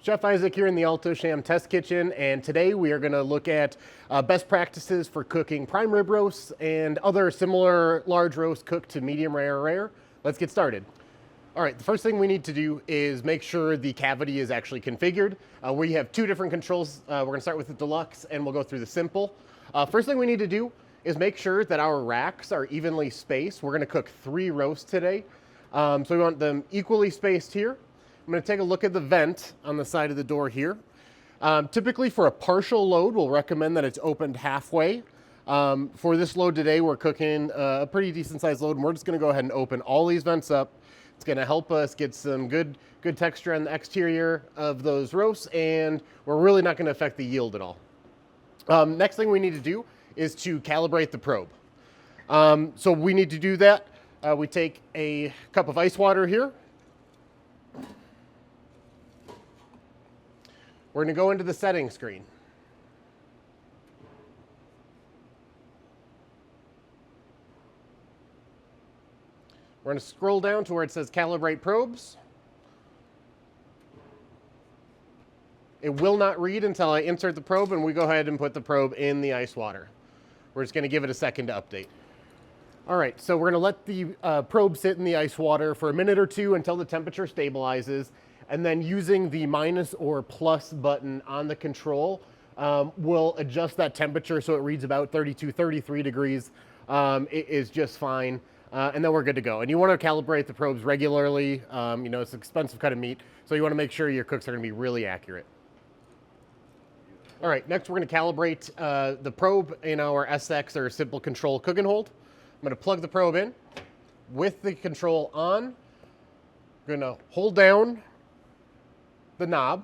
Chef Isaac here in the Alto Sham Test Kitchen, and today we are going to look at best practices for cooking prime rib roasts and other similar large roasts cooked to medium rare or rare. Let's get started. All right, the first thing we need to do is make sure the cavity is actually configured. We have two different controls. We're going to start with the deluxe and we'll go through the simple. First thing we need to do is make sure that our racks are evenly spaced. We're going to cook 3 roasts today, so we want them equally spaced here. I'm going to take a look at the vent on the side of the door here. Typically for a partial load, we'll recommend that it's opened halfway. For this load today, we're cooking a pretty decent sized load, and we're just going to go ahead and open all these vents up. It's going to help us get some good texture on the exterior of those roasts, and we're really not going to affect the yield at all. Next thing we need to do is to calibrate the probe. So we need to do that. We take a cup of ice water here. We're going to go into the settings screen. We're going to scroll down to where it says Calibrate Probes. It will not read until I insert the probe, and we go ahead and put the probe in the ice water. We're just going to give it a second to update. All right, so we're going to let the probe sit in the ice water for a minute or two until the temperature stabilizes. And then using the minus or plus button on the control, we'll adjust that temperature so it reads about 32, 33 degrees. It is just fine. And then we're good to go. And you want to calibrate the probes regularly. You know, it's an expensive cut of meat, so you want to make sure your cooks are going to be really accurate. All right, next we're going to calibrate the probe in our SX or Simple Control Cook and Hold. I'm going to plug the probe in with the control on. I'm going to hold down the knob.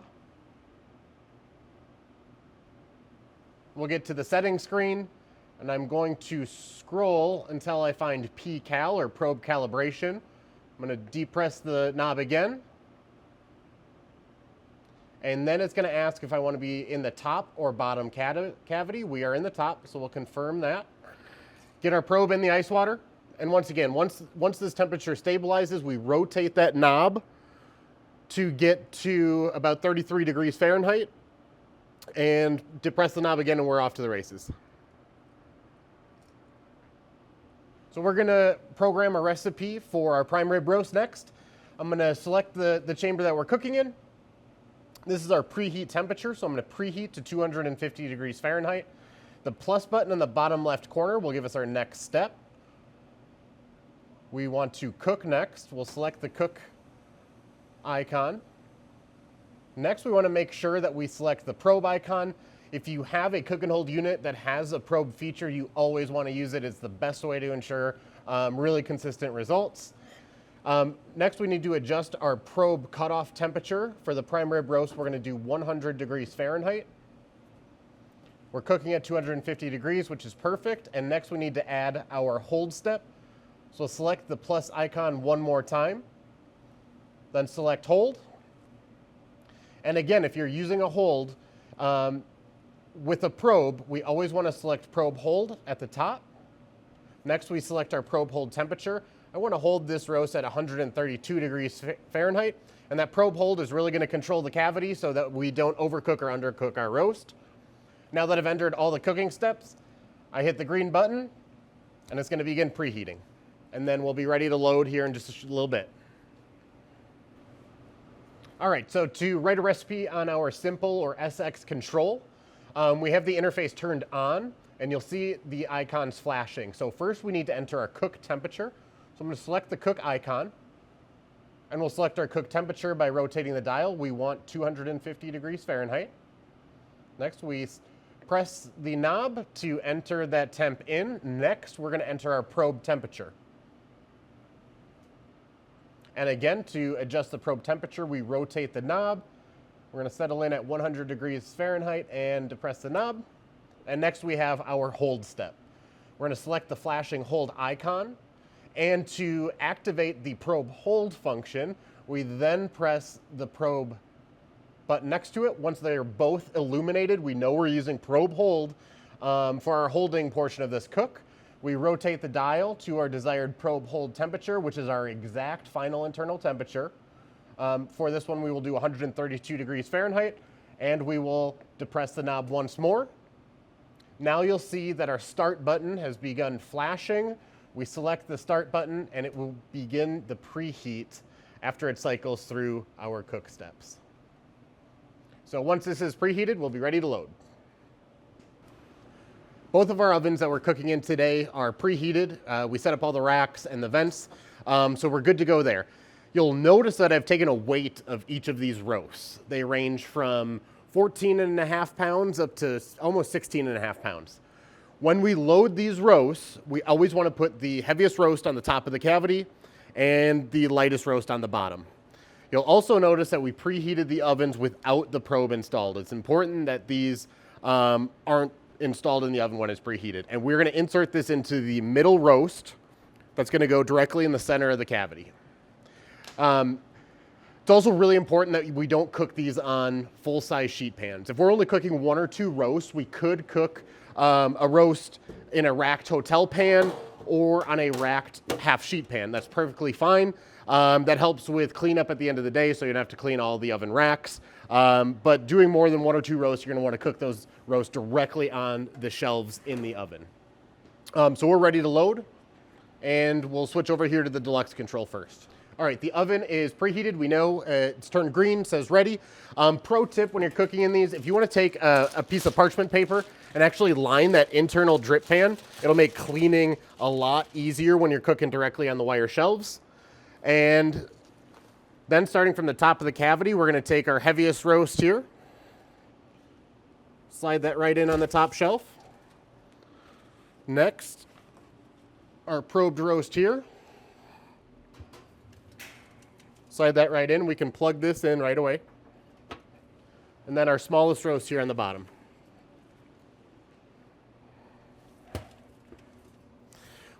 We'll get to the settings screen, and I'm going to scroll until I find PCal or probe calibration. I'm going to depress the knob again, and then it's going to ask if I want to be in the top or bottom cavity. We are in the top, so we'll confirm that. Get our probe in the ice water, and once again, once this temperature stabilizes, we rotate that knob to get to about 33 degrees Fahrenheit, and depress the knob again, and we're off to the races. So we're going to program a recipe for our prime rib roast next. I'm going to select the chamber that we're cooking in. This is our preheat temperature, so I'm going to preheat to 250 degrees Fahrenheit. The plus button in the bottom left corner will give us our next step. We want to cook next. We'll select the cook icon. Next, we want to make sure that we select the probe icon. If you have a cook and hold unit that has a probe feature, you always want to use it. It's the best way to ensure really consistent results. Next, we need to adjust our probe cutoff temperature. For the prime rib roast, we're going to do 100 degrees Fahrenheit. We're cooking at 250 degrees, which is perfect. And next, we need to add our hold step. So select the plus icon one more time. Then select hold. And again, if you're using a hold with a probe, we always want to select probe hold at the top. Next, we select our probe hold temperature. I want to hold this roast at 132 degrees Fahrenheit. And that probe hold is really going to control the cavity so that we don't overcook or undercook our roast. Now that I've entered all the cooking steps, I hit the green button, and it's going to begin preheating. And then we'll be ready to load here in just a little bit. All right, so to write a recipe on our Simple or SX control, we have the interface turned on, and you'll see the icons flashing. So first we need to enter our cook temperature. So I'm going to select the cook icon, and we'll select our cook temperature by rotating the dial. We want 250 degrees Fahrenheit. Next, we press the knob to enter that temp in. Next, we're going to enter our probe temperature. And again, to adjust the probe temperature, we rotate the knob. We're going to settle in at 100 degrees Fahrenheit and depress the knob. And next we have our hold step. We're going to select the flashing hold icon. And to activate the probe hold function, we then press the probe button next to it. Once they are both illuminated, we know we're using probe hold for our holding portion of this cook. We rotate the dial to our desired probe hold temperature, which is our exact final internal temperature. For this one, we will do 132 degrees Fahrenheit, and we will depress the knob once more. Now you'll see that our start button has begun flashing. We select the start button, and it will begin the preheat after it cycles through our cook steps. So once this is preheated, we'll be ready to load. Both of our ovens that we're cooking in today are preheated. We set up all the racks and the vents, so we're good to go there. You'll notice that I've taken a weight of each of these roasts. They range from 14.5 pounds up to almost 16.5 pounds. When we load these roasts, we always want to put the heaviest roast on the top of the cavity and the lightest roast on the bottom. You'll also notice that we preheated the ovens without the probe installed. It's important that these aren't installed in the oven when it's preheated. And we're going to insert this into the middle roast that's going to go directly in the center of the cavity. It's also really important that we don't cook these on full-size sheet pans. If we're only cooking 1 or 2 roasts, we could cook a roast in a racked hotel pan or on a racked half sheet pan. That's perfectly fine. That helps with cleanup at the end of the day, so you don't have to clean all the oven racks. But doing more than 1 or 2 roasts, you're going to want to cook those roasts directly on the shelves in the oven. So we're ready to load, and we'll switch over here to the deluxe control first. All right, the oven is preheated. We know it's turned green, says ready. Pro tip when you're cooking in these, if you want to take a piece of parchment paper and actually line that internal drip pan, it'll make cleaning a lot easier when you're cooking directly on the wire shelves. And then starting from the top of the cavity, we're going to take our heaviest roast here. Slide that right in on the top shelf. Next, our probed roast here. Slide that right in. We can plug this in right away. And then our smallest roast here on the bottom.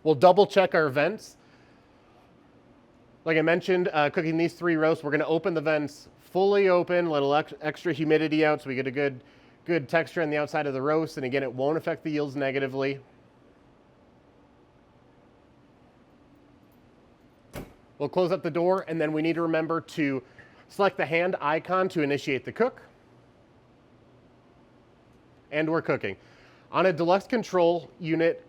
We'll double check our vents. Like I mentioned, cooking these 3 roasts, we're going to open the vents fully open, let a little extra humidity out so we get a good texture on the outside of the roast. And again, it won't affect the yields negatively. We'll close up the door, and then we need to remember to select the hand icon to initiate the cook. And we're cooking. On a deluxe control unit,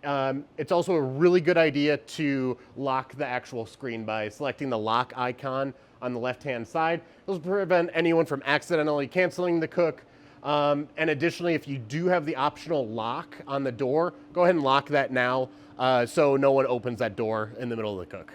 it's also a really good idea to lock the actual screen by selecting the lock icon on the left-hand side. This will prevent anyone from accidentally canceling the cook. And additionally, if you do have the optional lock on the door, go ahead and lock that now so no one opens that door in the middle of the cook.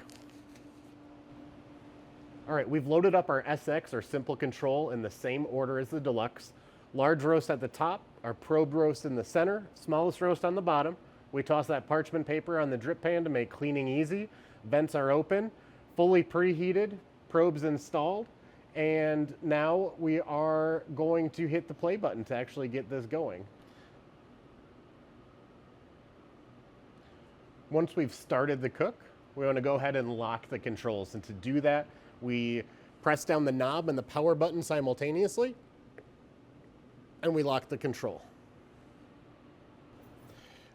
All right, we've loaded up our SX, or simple control, in the same order as the deluxe. Large roast at the top, our probe roast in the center, smallest roast on the bottom. We toss that parchment paper on the drip pan to make cleaning easy. Vents are open, fully preheated, probes installed, and now we are going to hit the play button to actually get this going. Once we've started the cook, we want to go ahead and lock the controls, and to do that, we press down the knob and the power button simultaneously, and we lock the control.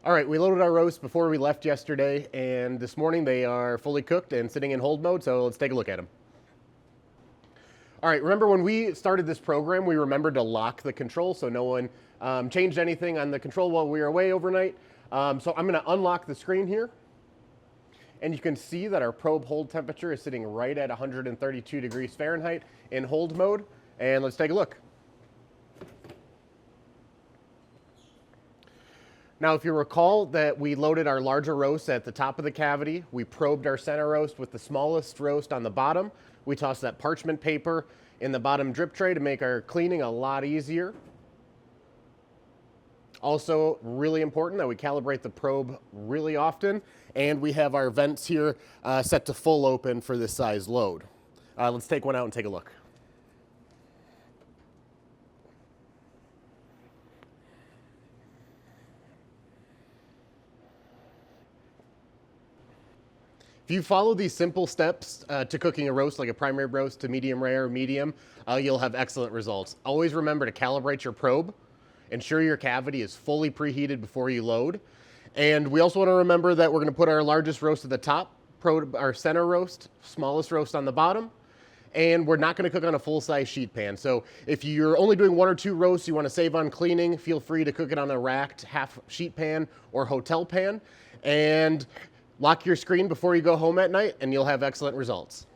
All right, we loaded our roast before we left yesterday, and this morning they are fully cooked and sitting in hold mode, so let's take a look at them. All right, remember when we started this program, we remembered to lock the control so no one changed anything on the control while we were away overnight. So I'm going to unlock the screen here. And you can see that our probe hold temperature is sitting right at 132 degrees Fahrenheit in hold mode. And let's take a look. Now, if you recall that we loaded our larger roast at the top of the cavity, we probed our center roast with the smallest roast on the bottom. We tossed that parchment paper in the bottom drip tray to make our cleaning a lot easier. Also, really important that we calibrate the probe really often, and we have our vents here set to full open for this size load. Let's take one out and take a look. If you follow these simple steps to cooking a roast, like a primary roast to medium rare, medium, you'll have excellent results. Always remember to calibrate your probe. Ensure your cavity is fully preheated before you load. And we also want to remember that we're going to put our largest roast at the top, our center roast, smallest roast on the bottom. and we're not going to cook on a full-size sheet pan. So if you're only doing 1 or 2 roasts, you want to save on cleaning, feel free to cook it on a racked half sheet pan or hotel pan, and lock your screen before you go home at night, and you'll have excellent results.